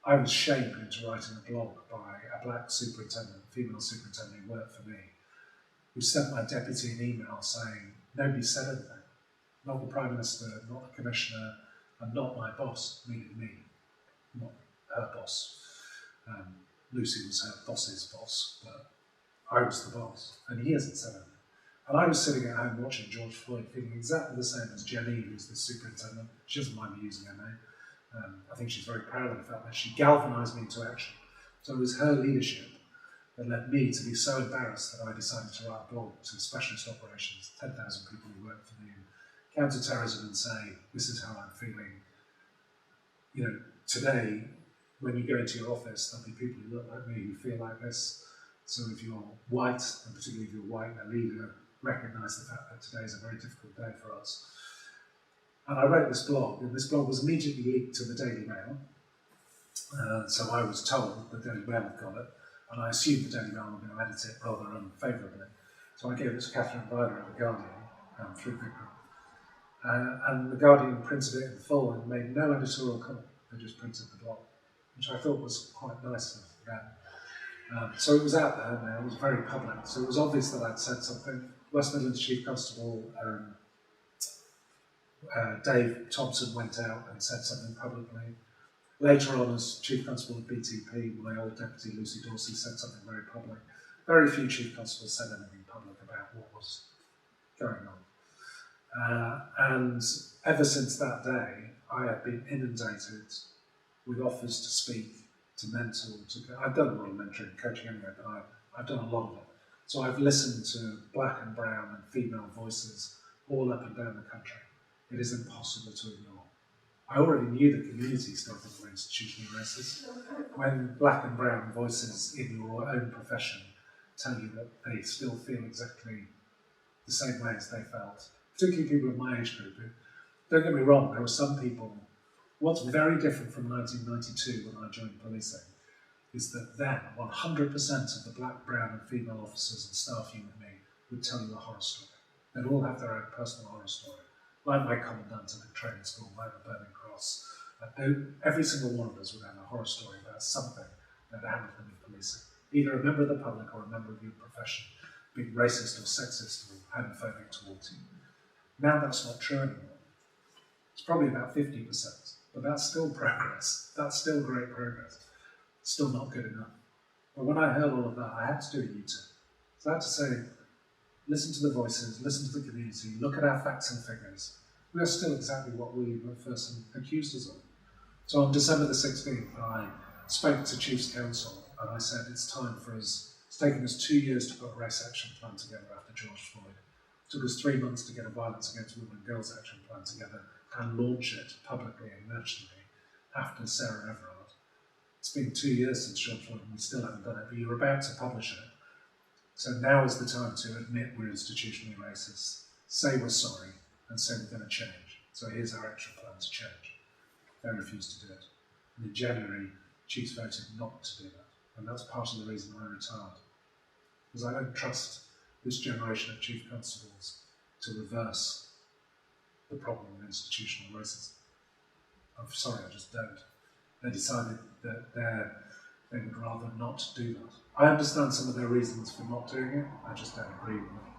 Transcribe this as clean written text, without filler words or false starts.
I was shamed into writing a blog by a black superintendent, female superintendent who worked for me, who sent my deputy an email saying, nobody said anything. Not the Prime Minister, not the Commissioner, and not my boss, meaning me, not her boss. Lucy was her boss's boss, but I was the boss, and he hasn't said anything. And I was sitting at home watching George Floyd, feeling exactly the same as Jenny, who's the superintendent. She doesn't mind me using her name. I think she's very proud of the fact that she galvanised me into action. So it was her leadership that led me to be so embarrassed that I decided to write a blog to specialist operations, 10,000 people who work for me in counter-terrorism, and say, this is how I'm feeling. You know, today, when you go into your office, there'll be people who look like me who feel like this. So if you're white, and particularly if you're white and a leader, recognise the fact that today is a very difficult day for us. And I wrote this blog, and this blog was immediately leaked to the Daily Mail. So I was told the Daily Mail had got it, and I assumed the Daily Mail were going to edit it rather unfavourably. So I gave it to Catherine Viner at The Guardian through Google. And The Guardian printed it in full and made no editorial comment. They just printed the blog, which I thought was quite nice of them. So it was out there now, it was very public. So it was obvious that I'd said something. West Midlands Chief Constable Dave Thompson went out and said something publicly. Later on, as Chief Constable of BTP, my old deputy Lucy Dorsey said something very public. Very few Chief Constables said anything public about what was going on. And ever since that day, I have been inundated with offers to speak, to mentor. I've done a lot of mentoring and coaching anyway, but I've done a lot of it. So I've listened to black and brown and female voices all up and down the country. It is impossible to ignore. I already knew the community still think we're institutionally racist. When black and brown voices in your own profession tell you that they still feel exactly the same way as they felt, particularly people in my age group. Don't get me wrong, there were some people. What's very different from 1992 when I joined policing is that then 100% of the black, brown and female officers and staff you and me would tell you a horror story. They'd all have their own personal horror story. Like my commandant at the training school, like the Burning Cross. Every single one of us would have a horror story about something that happened to them in policing. Either a member of the public or a member of your profession being racist or sexist or homophobic towards you. Now that's not true anymore. It's probably about 50%, but that's still progress. That's still great progress. Still not good enough. But when I heard all of that, I had to do a U-turn. So I had to say, listen to the voices, listen to the community, look at our facts and figures. We are still exactly what William McPherson accused us of. So on December the 16th, I spoke to Chiefs Council and I said it's time for us, it's taken us 2 years to put a race action plan together after George Floyd. It took us 3 months to get a violence against women and girls action plan together and launch it publicly and nationally after Sarah Everard. It's been 2 years since George Floyd and we still haven't done it, but you're about to publish it. So now is the time to admit we're institutionally racist, say we're sorry, and say we're going to change. So here's our action plan to change. They refused to do it. And in January, Chiefs voted not to do that. And that's part of the reason I retired. Because I don't trust this generation of Chief Constables to reverse the problem of institutional racism. I'm sorry, I just don't. They decided that they would rather not do that. I understand some of their reasons for not doing it, I just don't agree with them.